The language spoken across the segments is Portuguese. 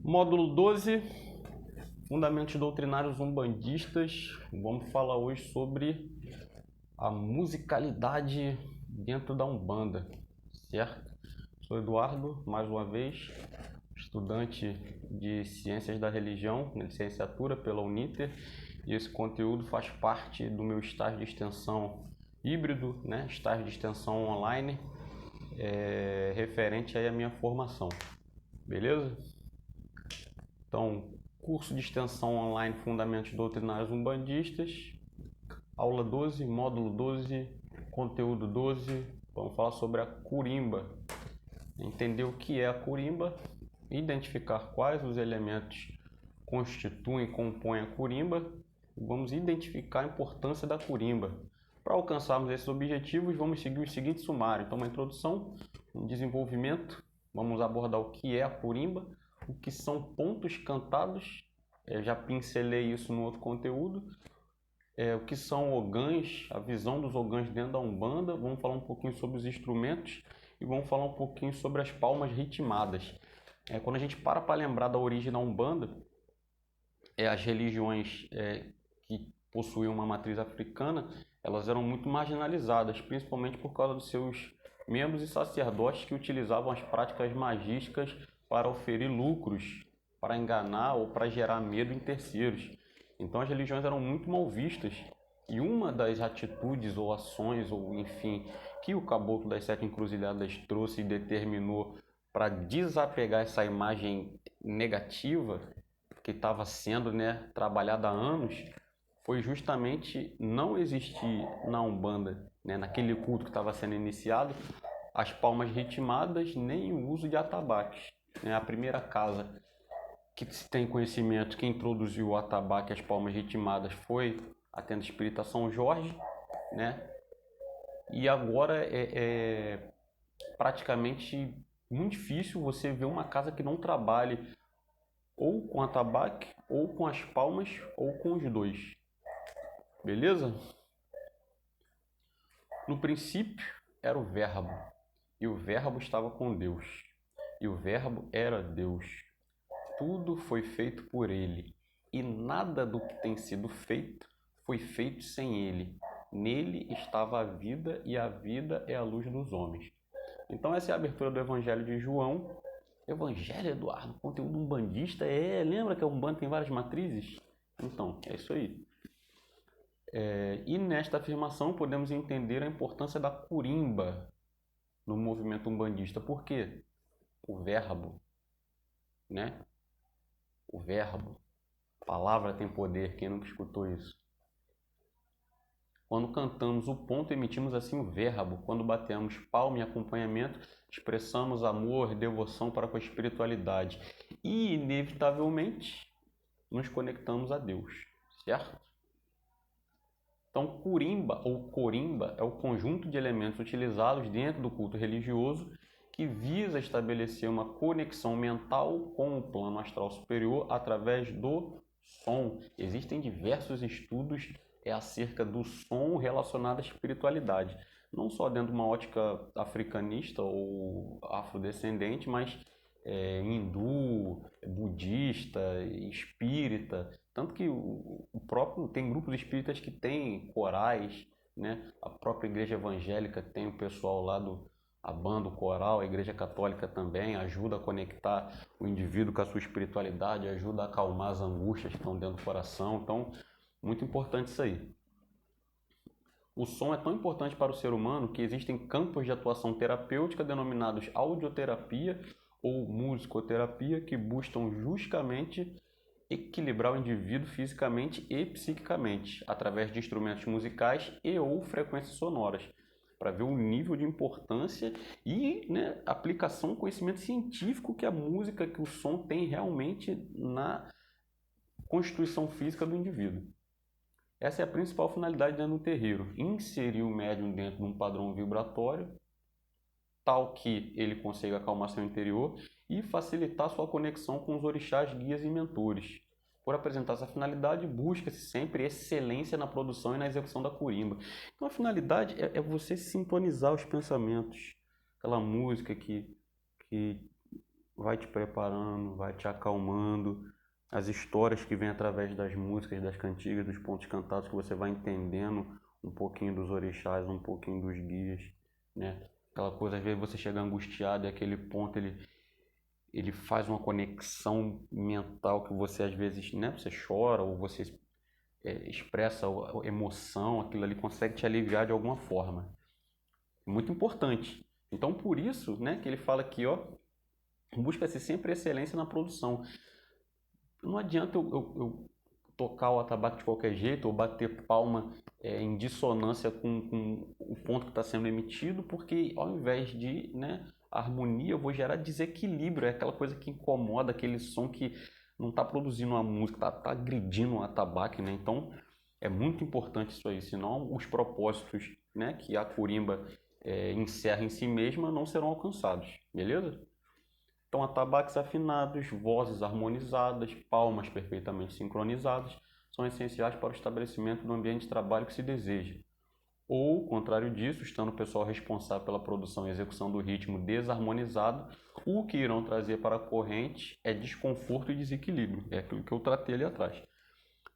Módulo 12, Fundamentos Doutrinários Umbandistas. Vamos falar hoje sobre a musicalidade dentro da Umbanda, certo? Sou Eduardo, mais uma vez, estudante de Ciências da Religião, licenciatura pela Uniter, e esse conteúdo faz parte do meu estágio de extensão híbrido, estágio de extensão online, referente aí à minha formação, beleza? Então, curso de extensão online Fundamentos Doutrinários Umbandistas, aula 12, módulo 12, conteúdo 12, vamos falar sobre a curimba. Entender o que é a curimba, identificar quais os elementos constituem e compõem a curimba, e vamos identificar a importância da curimba. Para alcançarmos esses objetivos, vamos seguir o seguinte sumário. Então, uma introdução, um desenvolvimento, vamos abordar o que é a curimba, o que são pontos cantados, já pincelei isso no outro conteúdo, o que são ogãs, a visão dos ogãs dentro da Umbanda, vamos falar um pouquinho sobre os instrumentos e vamos falar um pouquinho sobre as palmas ritmadas. Quando a gente para lembrar da origem da Umbanda, as religiões que possuíam uma matriz africana, elas eram muito marginalizadas, principalmente por causa dos seus membros e sacerdotes que utilizavam as práticas magísticas para oferir lucros, para enganar ou para gerar medo em terceiros. Então as religiões eram muito mal vistas, e uma das atitudes ou ações, ou enfim, que o Caboclo das Sete Encruzilhadas trouxe e determinou para desapegar essa imagem negativa que estava sendo trabalhada há anos, foi justamente não existir na Umbanda, naquele culto que estava sendo iniciado, as palmas ritmadas nem o uso de atabaques. A primeira casa que se tem conhecimento que introduziu o atabaque e as palmas ritmadas foi a Tenda Espírita São Jorge, e agora é praticamente muito difícil você ver uma casa que não trabalhe ou com atabaque, ou com as palmas, ou com os dois. Beleza? No princípio era o Verbo, e o Verbo estava com Deus, e o Verbo era Deus. Tudo foi feito por ele, e nada do que tem sido feito foi feito sem ele. Nele estava a vida, e a vida é a luz dos homens. Então essa é a abertura do Evangelho de João. Evangelho, Eduardo, conteúdo umbandista, lembra que a Umbanda tem várias matrizes? Então, é isso aí. E nesta afirmação podemos entender a importância da curimba no movimento umbandista. Por quê? O verbo, O verbo. A palavra tem poder, quem nunca escutou isso? Quando cantamos o ponto, emitimos assim o verbo. Quando batemos palma em acompanhamento, expressamos amor, devoção para com a espiritualidade. E, inevitavelmente, nos conectamos a Deus, certo? Então, curimba ou corimba é o conjunto de elementos utilizados dentro do culto religioso que visa estabelecer uma conexão mental com o plano astral superior através do som. Existem diversos estudos acerca do som relacionado à espiritualidade, não só dentro de uma ótica africanista ou afrodescendente, mas hindu, budista, espírita, tanto que o próprio tem grupos espíritas que têm corais, A própria igreja evangélica tem o pessoal lá a banda, o coral, a igreja católica também ajuda a conectar o indivíduo com a sua espiritualidade, ajuda a acalmar as angústias que estão dentro do coração. Então, muito importante isso aí. O som é tão importante para o ser humano que existem campos de atuação terapêutica denominados audioterapia ou musicoterapia que buscam justamente equilibrar o indivíduo fisicamente e psiquicamente através de instrumentos musicais e ou frequências sonoras, para ver o nível de importância e aplicação, conhecimento científico que a música, que o som tem realmente na constituição física do indivíduo. Essa é a principal finalidade dentro do terreiro: inserir o médium dentro de um padrão vibratório tal que ele consiga acalmar seu interior e facilitar sua conexão com os orixás, guias e mentores. Por apresentar essa finalidade, busca-se sempre excelência na produção e na execução da curimba. Então a finalidade é você sintonizar os pensamentos, aquela música que vai te preparando, vai te acalmando. As histórias que vêm através das músicas, das cantigas, dos pontos cantados, que você vai entendendo um pouquinho dos orixás, um pouquinho dos guias, né? Aquela coisa, às vezes você chega angustiado e aquele ponto ele faz uma conexão mental que você às vezes, né, você chora ou você expressa a emoção, aquilo ali consegue te aliviar de alguma forma. Muito importante. Então, por isso, né, que ele fala aqui, ó, busca-se sempre excelência na produção. Não adianta eu tocar o atabaque de qualquer jeito ou bater palma em dissonância com o ponto que está sendo emitido, porque ao invés de, né, harmonia, eu vou gerar desequilíbrio, é aquela coisa que incomoda, aquele som que não está produzindo uma música, está agredindo um atabaque, né? Então é muito importante isso aí, senão os propósitos, né, que a curimba encerra em si mesma não serão alcançados, beleza? Então, atabaques afinados, vozes harmonizadas, palmas perfeitamente sincronizadas são essenciais para o estabelecimento do ambiente de trabalho que se deseja. Ou, contrário disso, estando o pessoal responsável pela produção e execução do ritmo desarmonizado, o que irão trazer para a corrente é desconforto e desequilíbrio. É aquilo que eu tratei ali atrás.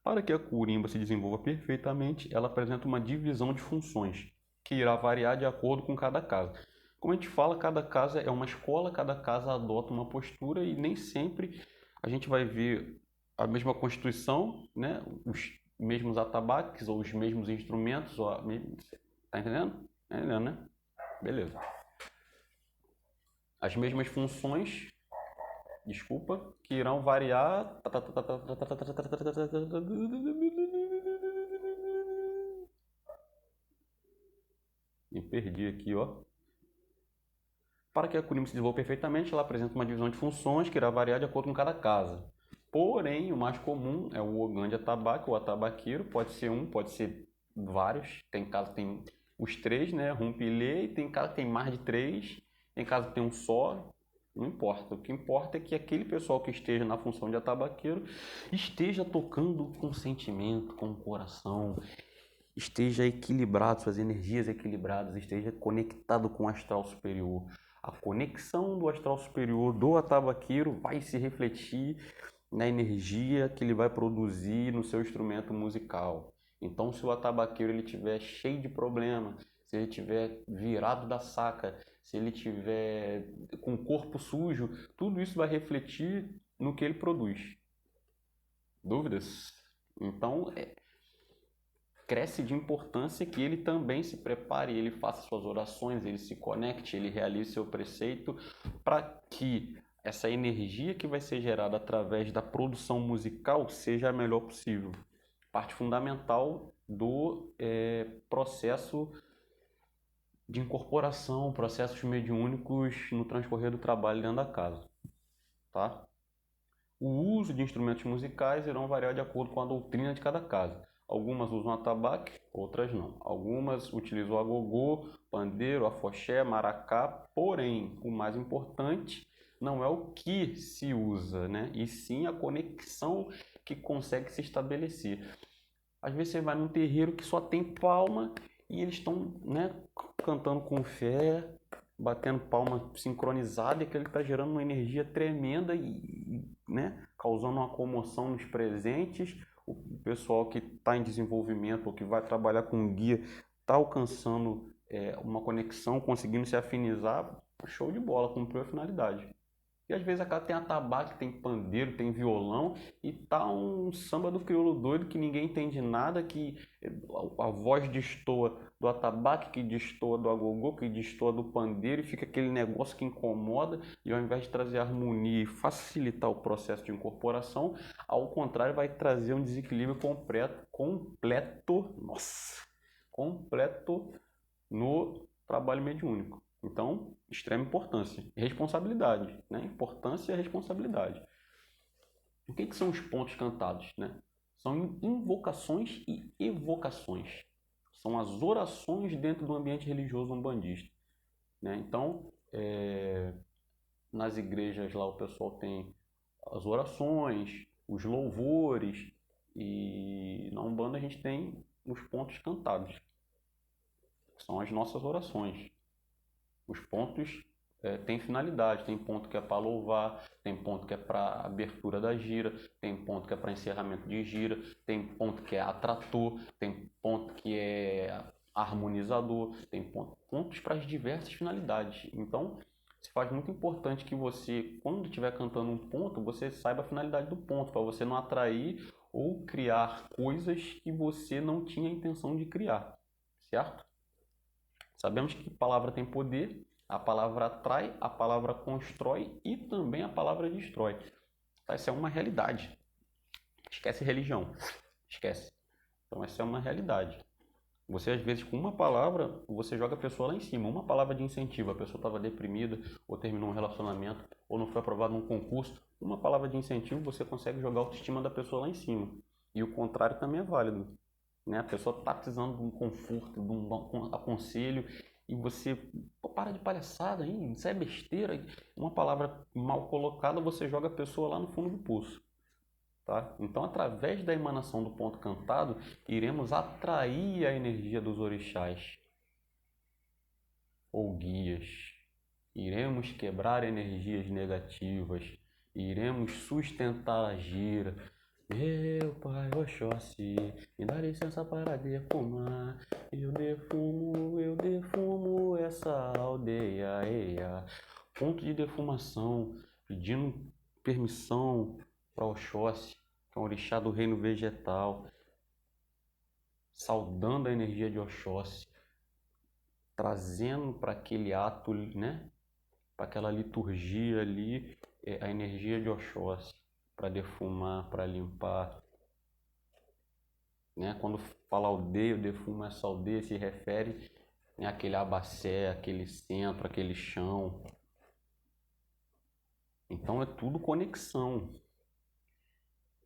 Para que a curimba se desenvolva perfeitamente, ela apresenta uma divisão de funções, que irá variar de acordo com cada casa. Como a gente fala, cada casa é uma escola, cada casa adota uma postura e nem sempre a gente vai ver a mesma constituição, né? Os mesmos atabaques ou os mesmos instrumentos. Tá entendendo? Tá entendendo, né? Beleza. As mesmas funções, desculpa, que irão variar. Me perdi aqui, ó. Para que a curimba se desenvolva perfeitamente, ela apresenta uma divisão de funções que irá variar de acordo com cada casa. Porém, o mais comum é o ogã de atabaque, o atabaqueiro, pode ser um, pode ser vários. Tem casa que tem os três, né? Rumpilê, e tem casa que tem mais de três, tem casa que tem um só. Não importa. O que importa é que aquele pessoal que esteja na função de atabaqueiro esteja tocando com sentimento, com o coração, esteja equilibrado, suas energias equilibradas, esteja conectado com o astral superior. A conexão do astral superior do atabaqueiro vai se refletir na energia que ele vai produzir no seu instrumento musical. Então, se o atabaqueiro ele tiver cheio de problema, se ele tiver virado da saca, se ele tiver com o corpo sujo, tudo isso vai refletir no que ele produz. Dúvidas? Então, cresce de importância que ele também se prepare, ele faça suas orações, ele se conecte, ele realize seu preceito para que essa energia que vai ser gerada através da produção musical seja a melhor possível. Parte fundamental do processo de incorporação, processos mediúnicos no transcorrer do trabalho dentro da casa. Tá? O uso de instrumentos musicais irão variar de acordo com a doutrina de cada casa. Algumas usam atabaque, outras não. Algumas utilizam agogô, pandeiro, afoxé, maracá, porém, o mais importante não é o que se usa, né? E sim a conexão que consegue se estabelecer. Às vezes você vai num terreiro que só tem palma e eles estão, né, cantando com fé, batendo palma sincronizada, e aquilo está gerando uma energia tremenda e, né, causando uma comoção nos presentes. O pessoal que está em desenvolvimento ou que vai trabalhar com guia está alcançando uma conexão, conseguindo se afinizar, show de bola, cumpriu a finalidade. E às vezes a casa tem atabaque, tem pandeiro, tem violão e tá um samba do crioulo doido que ninguém entende nada, que a voz destoa do atabaque, que destoa do agogô, que destoa do pandeiro, e fica aquele negócio que incomoda, e ao invés de trazer harmonia e facilitar o processo de incorporação, ao contrário, vai trazer um desequilíbrio completo no trabalho mediúnico. Então, extrema importância. Responsabilidade, né? Importância e responsabilidade. O que são os pontos cantados, né? São invocações e evocações. São as orações dentro do ambiente religioso umbandista, né? Então, nas igrejas lá o pessoal tem as orações, os louvores, e na Umbanda a gente tem os pontos cantados. São as nossas orações. Os pontos tem finalidade, tem ponto que é para louvar, tem ponto que é para abertura da gira, tem ponto que é para encerramento de gira, tem ponto que é atrator, tem ponto que é harmonizador, tem pontos para as diversas finalidades. Então, se faz muito importante que você, quando estiver cantando um ponto, você saiba a finalidade do ponto, para você não atrair ou criar coisas que você não tinha intenção de criar, certo? Sabemos que a palavra tem poder, a palavra atrai, a palavra constrói e também a palavra destrói. Essa é uma realidade. Esquece religião. Esquece. Então essa é uma realidade. Você às vezes com uma palavra, você joga a pessoa lá em cima. Uma palavra de incentivo, a pessoa estava deprimida, ou terminou um relacionamento, ou não foi aprovado num concurso. Uma palavra de incentivo, você consegue jogar a autoestima da pessoa lá em cima. E o contrário também é válido. Né? A pessoa está precisando de um conforto, de um aconselho, e você, pô, para de palhaçada, hein? Isso é besteira. Uma palavra mal colocada, você joga a pessoa lá no fundo do poço. Tá? Então, através da emanação do ponto cantado, iremos atrair a energia dos orixás ou guias. Iremos quebrar energias negativas. Iremos sustentar a gira. Meu pai Oxóssi, me dá licença para defumar. Eu defumo essa aldeia. Eia. Ponto de defumação, pedindo permissão para Oxóssi, que é um orixá do reino vegetal, saudando a energia de Oxóssi, trazendo para aquele ato, né, para aquela liturgia ali, a energia de Oxóssi, para defumar, para limpar. Né? Quando fala aldeia, defuma essa aldeia, se refere, né, àquele abacé, aquele centro, aquele chão. Então é tudo conexão.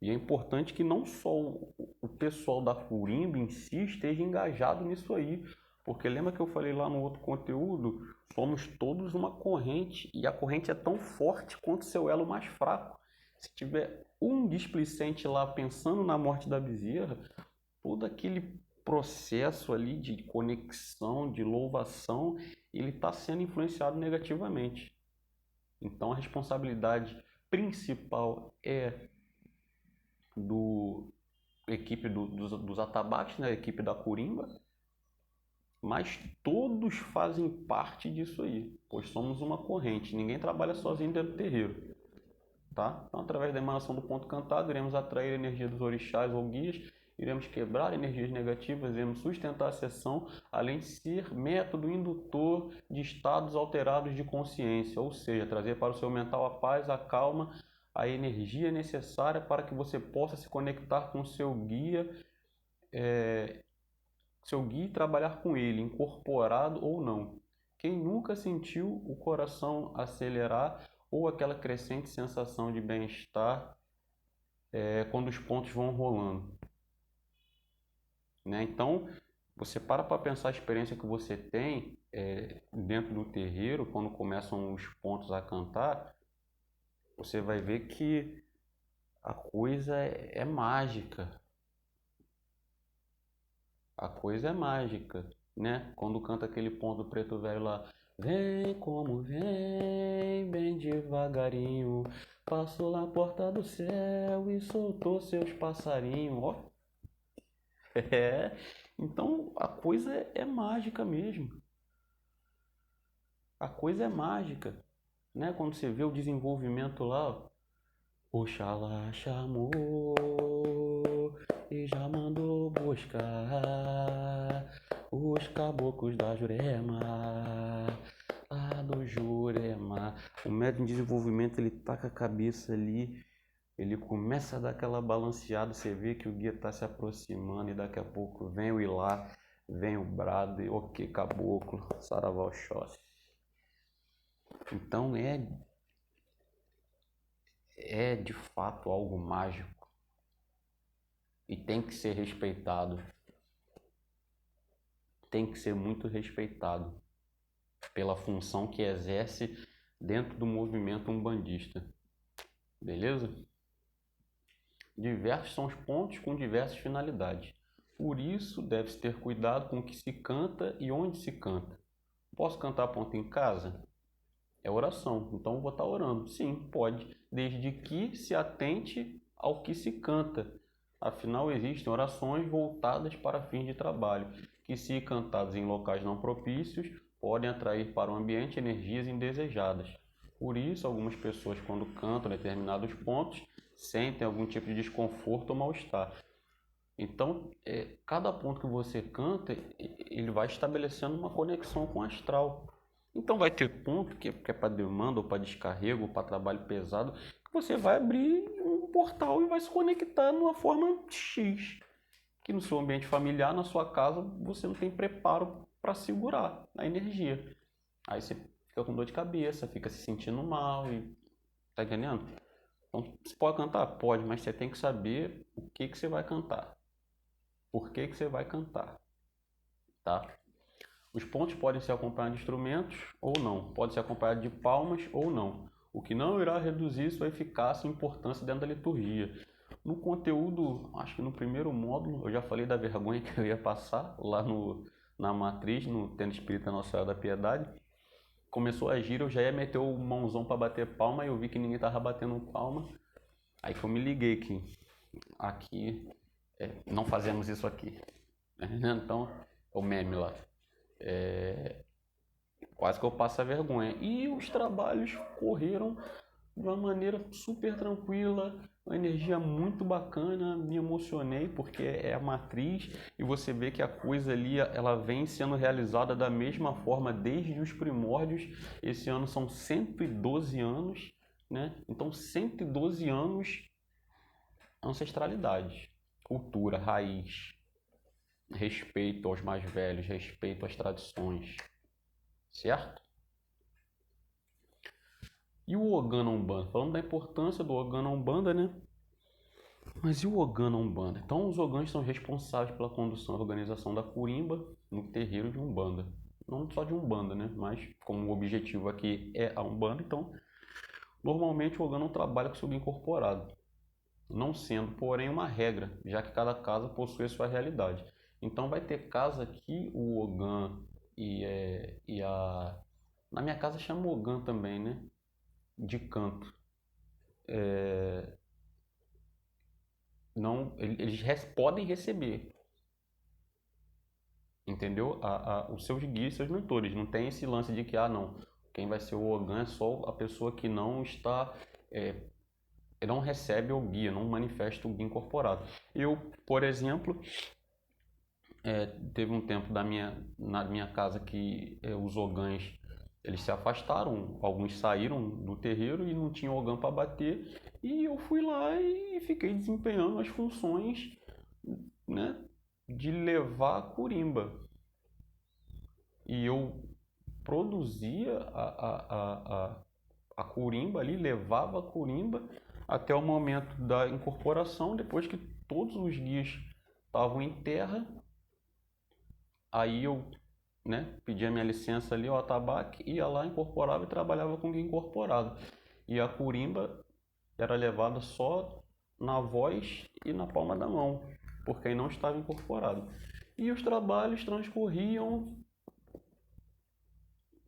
E é importante que não só o pessoal da Curimba em si esteja engajado nisso aí. Porque lembra que eu falei lá no outro conteúdo? Somos todos uma corrente e a corrente é tão forte quanto seu elo mais fraco. Se tiver um displicente lá pensando na morte da bezerra, todo aquele processo ali de conexão, de louvação, ele está sendo influenciado negativamente. Então a responsabilidade principal é do equipe dos atabaques, né, a equipe da Curimba, mas todos fazem parte disso aí, pois somos uma corrente, ninguém trabalha sozinho dentro do terreiro, tá? Então, através da emanação do ponto cantado, iremos atrair a energia dos orixás ou guias, iremos quebrar energias negativas, iremos sustentar a sessão, além de ser método indutor de estados alterados de consciência, ou seja, trazer para o seu mental a paz, a calma, a energia necessária para que você possa se conectar com o seu guia, e trabalhar com ele, incorporado ou não. Quem nunca sentiu o coração acelerar ou aquela crescente sensação de bem-estar quando os pontos vão rolando? Né? Então, você para pensar a experiência que você tem dentro do terreiro, quando começam os pontos a cantar, você vai ver que a coisa é mágica. A coisa é mágica, né? Quando canta aquele ponto do preto velho lá, vem como vem, bem devagarinho, passou na porta do céu e soltou seus passarinhos, ó. É, então a coisa é mágica mesmo. A coisa é mágica, né? Quando você vê o desenvolvimento lá, ó, Oxalá chamou e já mandou buscar os caboclos da Jurema, lá do Jurema. O médium em desenvolvimento, ele taca a cabeça ali, ele começa a dar aquela balanceada, você vê que o guia está se aproximando e daqui a pouco vem o Ilá, vem o brado e ok, caboclo, saravá Oxóssi. Então é de fato algo mágico e tem que ser respeitado, tem que ser muito respeitado pela função que exerce dentro do movimento umbandista, beleza? Diversos são os pontos com diversas finalidades, por isso deve-se ter cuidado com o que se canta e onde se canta. Posso cantar ponto em casa? É oração. Então eu vou estar orando. Sim, pode, desde que se atente ao que se canta. Afinal, existem orações voltadas para fins de trabalho, que, se cantadas em locais não propícios, podem atrair para o ambiente energias indesejadas. Por isso, algumas pessoas, quando cantam determinados pontos, sentem algum tipo de desconforto ou mal-estar. Então, cada ponto que você canta, ele vai estabelecendo uma conexão com o astral. Então, vai ter ponto que é para demanda, ou para descarrego, ou para trabalho pesado, que você vai abrir um portal e vai se conectar de uma forma X, que no seu ambiente familiar, na sua casa, você não tem preparo para segurar a energia. Aí você fica com dor de cabeça, fica se sentindo mal, e tá entendendo? Então, você pode cantar? Pode, mas você tem que saber o que você vai cantar. Por que você vai cantar, tá? Os pontos podem ser acompanhados de instrumentos ou não, pode ser acompanhado de palmas ou não, o que não irá reduzir sua eficácia e importância dentro da liturgia. No conteúdo, acho que no primeiro módulo, eu já falei da vergonha que eu ia passar lá na matriz, no Tenda Espírita Nossa Senhora da Piedade. Começou a gira, eu já ia meter o mãozão para bater palma e eu vi que ninguém tava batendo palma. Aí que eu me liguei que aqui não fazemos isso aqui. Então, o meme lá. Quase que eu passo a vergonha. E os trabalhos correram de uma maneira super tranquila, uma energia muito bacana, me emocionei porque é a matriz e você vê que a coisa ali ela vem sendo realizada da mesma forma desde os primórdios. Esse ano são 112 anos, né? Então 112 anos ancestralidade, cultura, raiz, respeito aos mais velhos, respeito às tradições, certo? E o Ogana Umbanda? Falando da importância do Ogana Umbanda, né? Mas e o Ogana Umbanda? Então, os Ogãs são responsáveis pela condução e organização da Curimba no terreiro de Umbanda. Não só de Umbanda, né? Mas como o objetivo aqui é a Umbanda, então, normalmente o Ogã não trabalha com seu guia incorporado. Não sendo, porém, uma regra, já que cada casa possui a sua realidade. Então, vai ter casa que o Ogã e a... Na minha casa chama Ogã também, né? De canto. Não, eles podem receber, entendeu? Os seus guias, seus mentores. Não tem esse lance de que, não, quem vai ser o Ogã é só a pessoa que não está, não recebe o guia, não manifesta o guia incorporado. Eu, por exemplo, teve um tempo na minha casa que os Ogãs eles se afastaram, alguns saíram do terreiro e não tinha Ogã para bater, e eu fui lá e fiquei desempenhando as funções, né, de levar a curimba. E eu produzia a curimba ali, levava a curimba até o momento da incorporação, depois que todos os guias estavam em terra, aí eu, né, pedia minha licença ali ao atabaque, ia lá, incorporava e trabalhava com o guia incorporado. E a curimba era levada só na voz e na palma da mão, porque aí não estava incorporado. E os trabalhos transcorriam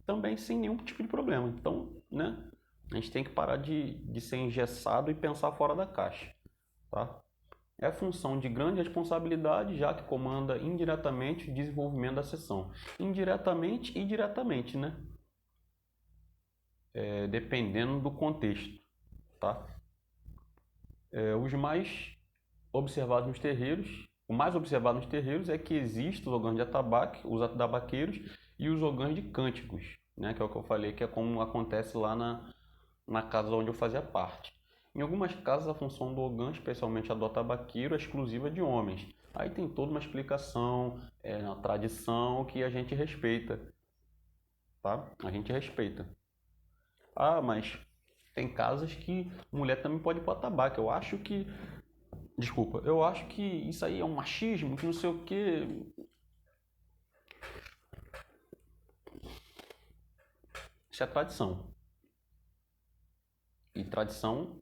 também sem nenhum tipo de problema. Então, né, a gente tem que parar de ser engessado e pensar fora da caixa, tá? É função de grande responsabilidade, já que comanda indiretamente o desenvolvimento da sessão. Indiretamente e diretamente, né? Dependendo do contexto, tá? Os mais observados nos terreiros, o mais observado nos terreiros é que existem os ogãs de atabaque, os atabaqueiros e os ogãs de cânticos, né? Que é o que eu falei, que é como acontece lá na casa onde eu fazia parte. Em algumas casas, a função do ogã, especialmente a do atabaqueiro, é exclusiva de homens. Aí tem toda uma explicação, uma tradição que a gente respeita, tá? A gente respeita. Mas tem casas que mulher também pode ir para o atabaque. Eu acho que isso aí é um machismo, que não sei o quê. Isso é tradição. E tradição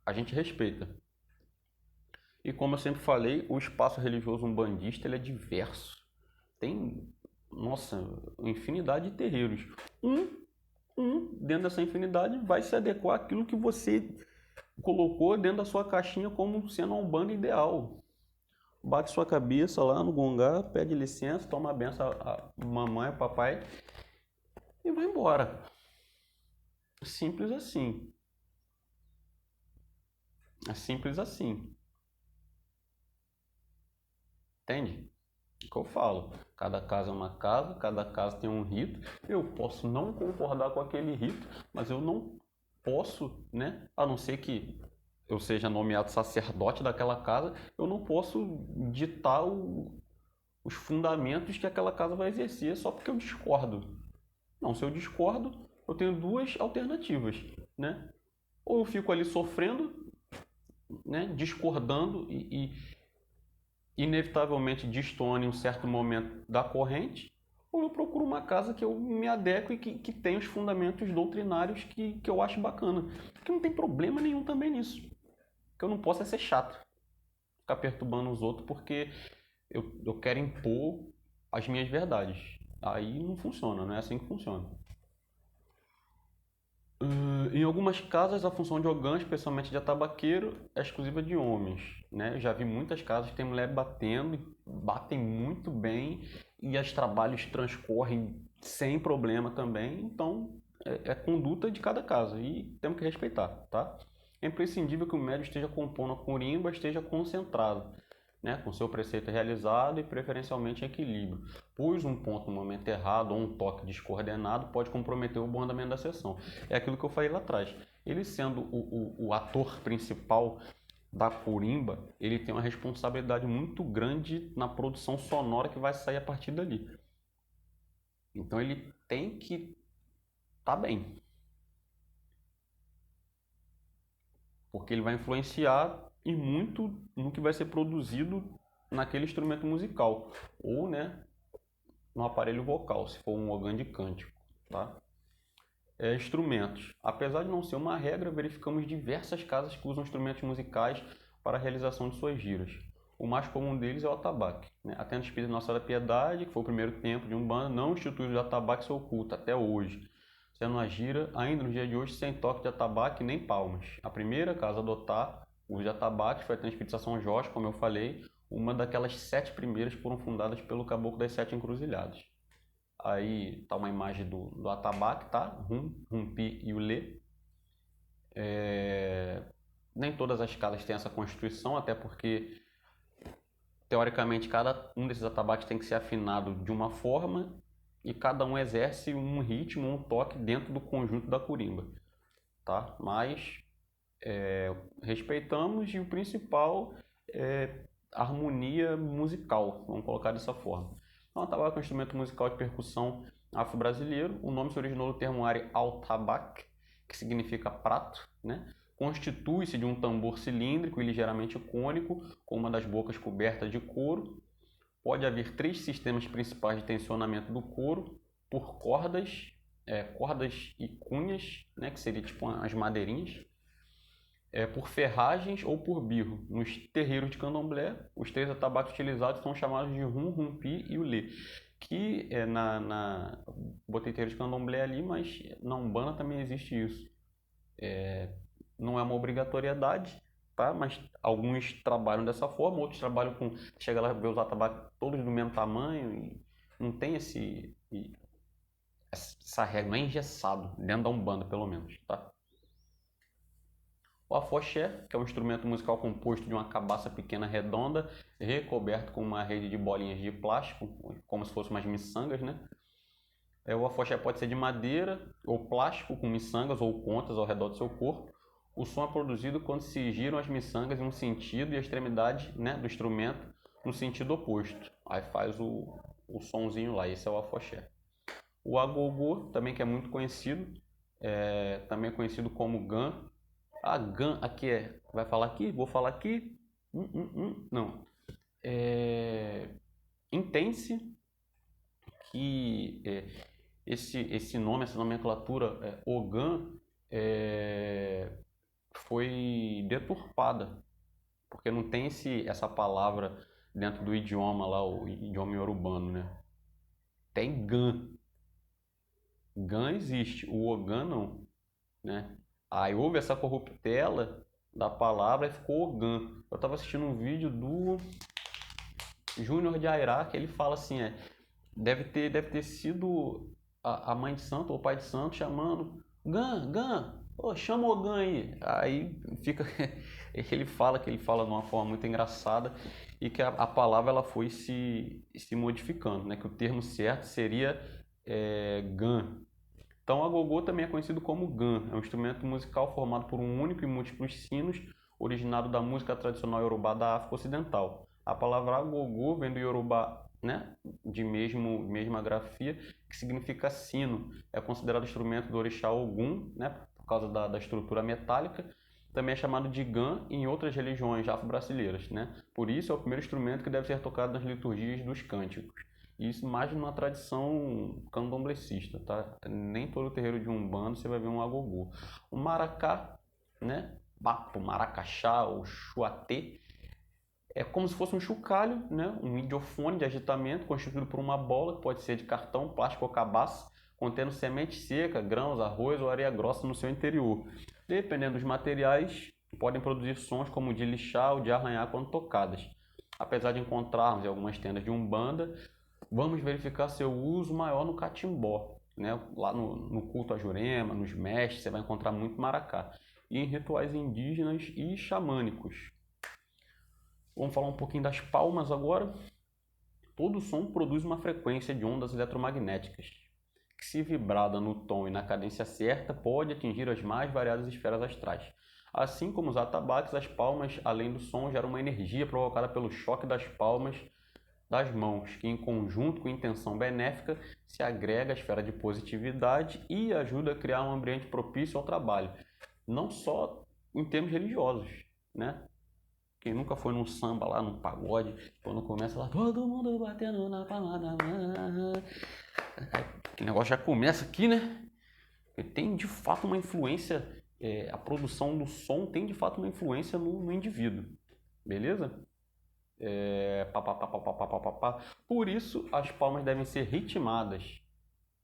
a gente respeita. E como eu sempre falei, o espaço religioso umbandista ele é diverso. Tem nossa, infinidade de terreiros. Dentro dessa infinidade vai se adequar àquilo que você colocou dentro da sua caixinha como sendo a Umbanda ideal. Bate sua cabeça lá no gongá, pede licença, toma a benção a mamãe, a papai e vai embora. Simples assim. É simples assim. Entende? O que eu falo? Cada casa é uma casa, cada casa tem um rito. Eu posso não concordar com aquele rito, mas eu não posso, né? A não ser que eu seja nomeado sacerdote daquela casa, eu não posso ditar os fundamentos que aquela casa vai exercer só porque eu discordo. Não, se eu discordo, eu tenho duas alternativas, né? Ou eu fico ali sofrendo, né, discordando e inevitavelmente destoando em um certo momento da corrente, ou eu procuro uma casa que eu me adeque e que tenha os fundamentos doutrinários que eu acho bacana. Porque não tem problema nenhum também nisso. O que eu não posso é ser chato, ficar perturbando os outros porque eu quero impor as minhas verdades. Aí não funciona, não é assim que funciona. Em algumas casas, a função de ogã, especialmente de atabaqueiro, é exclusiva de homens, né? Eu já vi muitas casas que tem mulher batendo, batem muito bem e os trabalhos transcorrem sem problema também. Então, é conduta de cada casa e temos que respeitar, tá? É imprescindível que o médium esteja compondo a corimba, esteja concentrado, né, com seu preceito realizado e preferencialmente em equilíbrio, pois um ponto no momento errado ou um toque descoordenado pode comprometer o bom andamento da sessão. É aquilo que eu falei lá atrás. Ele sendo o ator principal da corimba, ele tem uma responsabilidade muito grande na produção sonora que vai sair a partir dali. Então ele tem que estar bem, porque ele vai influenciar e muito no que vai ser produzido naquele instrumento musical, ou, né, no aparelho vocal, se for um órgão de cântico, tá? Instrumentos. Apesar de não ser uma regra, verificamos diversas casas que usam instrumentos musicais para a realização de suas giras. O mais comum deles é o atabaque, né? A Tenda Espírita Nossa da Piedade, que foi o primeiro templo de Umbanda, não institui o atabaque seu culto até hoje, sendo uma gira ainda no dia de hoje sem toque de atabaque nem palmas. A primeira casa a adotar o uso de atabaque foi a Tenda Espírita São Jorge, como eu falei, uma daquelas 7 primeiras que foram fundadas pelo Caboclo das Sete Encruzilhadas. Aí tá uma imagem do atabaque, tá? Rumpi e o Lê. Nem todas as casas têm essa constituição, até porque, teoricamente, cada um desses atabaques tem que ser afinado de uma forma e cada um exerce um ritmo, um toque dentro do conjunto da corimba, tá? Mas respeitamos e o principal é harmonia musical, vamos colocar dessa forma. Então, o atabaque é um instrumento musical de percussão afro-brasileiro. O nome se originou do termo árabe al-tabak, que significa prato, né? Constitui-se de um tambor cilíndrico e ligeiramente cônico, com uma das bocas cobertas de couro. Pode haver 3 sistemas principais de tensionamento do couro por cordas, cordas e cunhas, né? Que seria tipo as madeirinhas, por ferragens ou por birro. Nos terreiros de candomblé, os 3 atabaques utilizados são chamados de rum, rumpi e ulê, que é botei terreiro de candomblé ali, mas na Umbanda também existe isso. Não é uma obrigatoriedade, tá? Mas alguns trabalham dessa forma, outros trabalham com... Chega lá e vê os atabaques todos do mesmo tamanho e não tem essa regra, não é engessado, dentro da Umbanda pelo menos, tá? O afoxé, que é um instrumento musical composto de uma cabaça pequena redonda, recoberto com uma rede de bolinhas de plástico, como se fossem umas miçangas, né? O afoxé pode ser de madeira ou plástico, com miçangas ou contas ao redor do seu corpo. O som é produzido quando se giram as miçangas em um sentido e a extremidade, né, do instrumento no sentido oposto. Aí faz o sonzinho lá, esse é o afoxé. O agogô, também que é muito conhecido, também é conhecido como gan. A GAN aqui vai falar aqui? Vou falar aqui? Não. Entende-se que esse nome, essa nomenclatura, OGAN, foi deturpada, porque não tem essa palavra dentro do idioma lá, o idioma iorubano, né? tem gan. Gan existe, o Ogã não, né? Aí houve essa corruptela da palavra e ficou Ogã. Eu estava assistindo um vídeo do Júnior de Airá, que ele fala assim, deve ter sido a mãe de santo ou o pai de santo chamando Gan, Gan, ô, chama o Gan aí. Aí fica, ele fala que ele fala de uma forma muito engraçada e que a palavra ela foi se modificando, né? Que o termo certo seria Gan. Então, agogô também é conhecido como gan. É um instrumento musical formado por um único e múltiplos sinos, originado da música tradicional iorubá da África Ocidental. A palavra agogô vem do iorubá, né, de mesma grafia, que significa sino. É considerado instrumento do orixá Ogum, né, por causa da estrutura metálica. Também é chamado de gan em outras religiões afro-brasileiras, né? Por isso é o primeiro instrumento que deve ser tocado nas liturgias dos cânticos. Isso mais numa tradição candomblecista, tá? Nem todo terreiro de umbanda você vai ver um agogô. O maracá, né? Bapo, maracaxá ou chuatê é como se fosse um chocalho, né? Um idiofone de agitamento constituído por uma bola que pode ser de cartão, plástico ou cabaço, contendo semente seca, grãos, arroz ou areia grossa no seu interior. Dependendo dos materiais, podem produzir sons como de lixar ou de arranhar quando tocadas. Apesar de encontrarmos em algumas tendas de umbanda, vamos verificar seu uso maior no catimbó, né? Lá no culto a Jurema, nos mestres, você vai encontrar muito maracá. E em rituais indígenas e xamânicos. Vamos falar um pouquinho das palmas agora. Todo som produz uma frequência de ondas eletromagnéticas, que se vibrada no tom e na cadência certa, pode atingir as mais variadas esferas astrais. Assim como os atabaques, as palmas, além do som, geram uma energia provocada pelo choque das palmas das mãos, que em conjunto com intenção benéfica se agrega à esfera de positividade e ajuda a criar um ambiente propício ao trabalho, não só em termos religiosos, né? Quem nunca foi num samba lá, num pagode, quando começa lá, todo mundo batendo na palma da mão, que negócio já começa aqui, né? E tem de fato uma influência, a produção do som tem de fato uma influência no indivíduo, beleza? Pá, pá, pá, pá, pá, pá, pá, pá, pá. Por isso, as palmas devem ser ritmadas.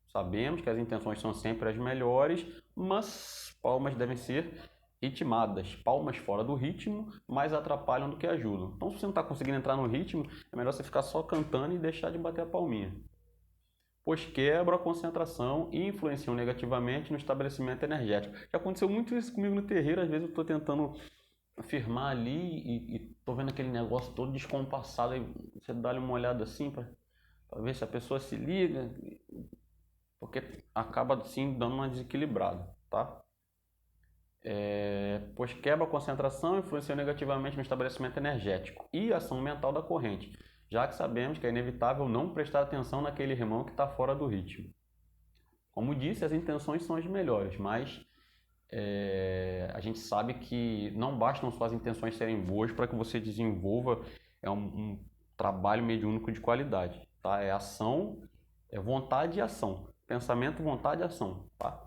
Sabemos que as intenções são sempre as melhores, mas palmas devem ser ritmadas. Palmas fora do ritmo mais atrapalham do que ajudam. Então, se você não está conseguindo entrar no ritmo, é melhor você ficar só cantando e deixar de bater a palminha, pois quebram a concentração e influenciam negativamente no estabelecimento energético. Já aconteceu muito isso comigo no terreiro, às vezes eu estou tentando firmar ali e tô vendo aquele negócio todo descompassado, aí você dá uma olhada assim para ver se a pessoa se liga, porque acaba assim dando uma desequilibrada, tá? Pois quebra a concentração e influencia negativamente no estabelecimento energético e ação mental da corrente, já que sabemos que é inevitável não prestar atenção naquele irmão que está fora do ritmo. Como disse, as intenções são as melhores, mas a gente sabe que não bastam só as intenções serem boas para que você desenvolva um trabalho mediúnico de qualidade, tá? É ação, é vontade e ação. Pensamento, vontade e ação, tá?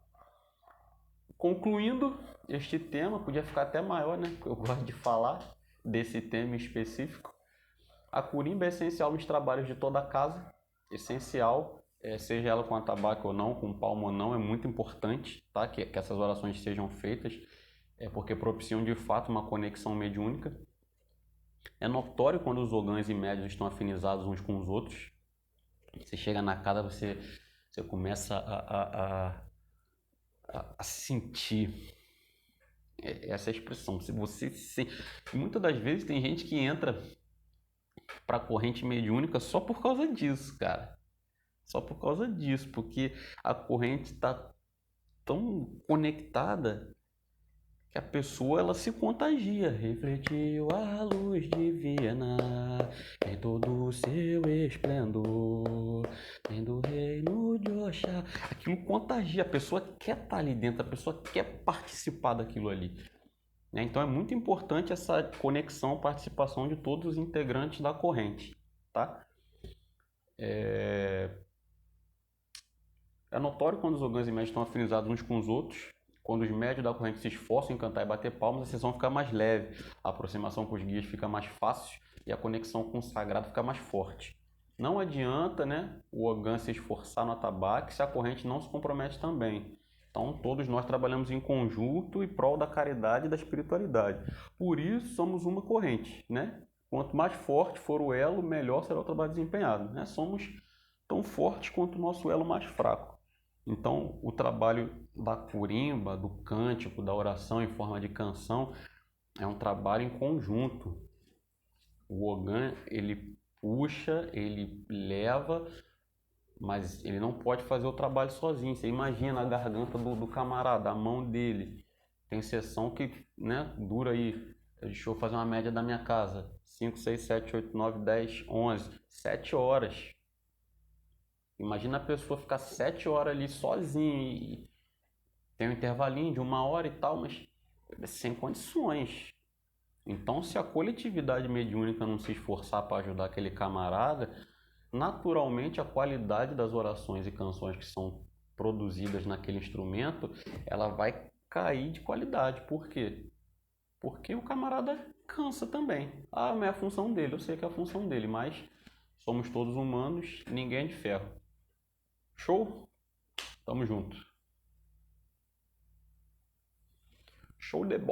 Concluindo este tema, podia ficar até maior, né? Porque eu gosto de falar desse tema específico. A curimba é essencial nos trabalhos de toda a casa, essencial, seja ela com atabaque ou não, com palma ou não, é muito importante, tá? Que essas orações sejam feitas, porque propiciam de fato uma conexão mediúnica. É notório quando os ogãs e médios estão afinizados uns com os outros. Você chega na casa, você começa a sentir essa expressão. Se você se... Muitas das vezes tem gente que entra para a corrente mediúnica só por causa disso, cara. Só por causa disso, porque a corrente está tão conectada que a pessoa ela se contagia. Refletiu a luz divina em todo o seu esplendor, vem do reino de Oxá. Aquilo contagia, a pessoa quer estar ali dentro, a pessoa quer participar daquilo ali. Então é muito importante essa conexão, participação de todos os integrantes da corrente, tá? É notório quando os ogãs e médios estão afinizados uns com os outros. Quando os médios da corrente se esforçam em cantar e bater palmas, a sessão fica mais leve, a aproximação com os guias fica mais fácil e a conexão com o sagrado fica mais forte. Não adianta, né, o Ogan se esforçar no atabaque se a corrente não se compromete também. Então, todos nós trabalhamos em conjunto em prol da caridade e da espiritualidade. Por isso, somos uma corrente, né? Quanto mais forte for o elo, melhor será o trabalho desempenhado, né? Somos tão fortes quanto o nosso elo mais fraco. Então, o trabalho da curimba, do cântico, da oração em forma de canção, é um trabalho em conjunto. O Ogan, ele puxa, ele leva, mas ele não pode fazer o trabalho sozinho. Você imagina a garganta do camarada, a mão dele. Tem sessão que, né, dura aí, deixa eu fazer uma média da minha casa, 5, 6, 7, 8, 9, 10, 11, 7 horas. Imagina a pessoa ficar 7 horas ali sozinha e tem um intervalinho de 1 hora e tal, mas sem condições. Então, se a coletividade mediúnica não se esforçar para ajudar aquele camarada, naturalmente a qualidade das orações e canções que são produzidas naquele instrumento, ela vai cair de qualidade. Por quê? Porque o camarada cansa também. Ah, mas é a função dele, eu sei que é a função dele, mas somos todos humanos, ninguém é de ferro. Show? Tamo junto. Show de bola.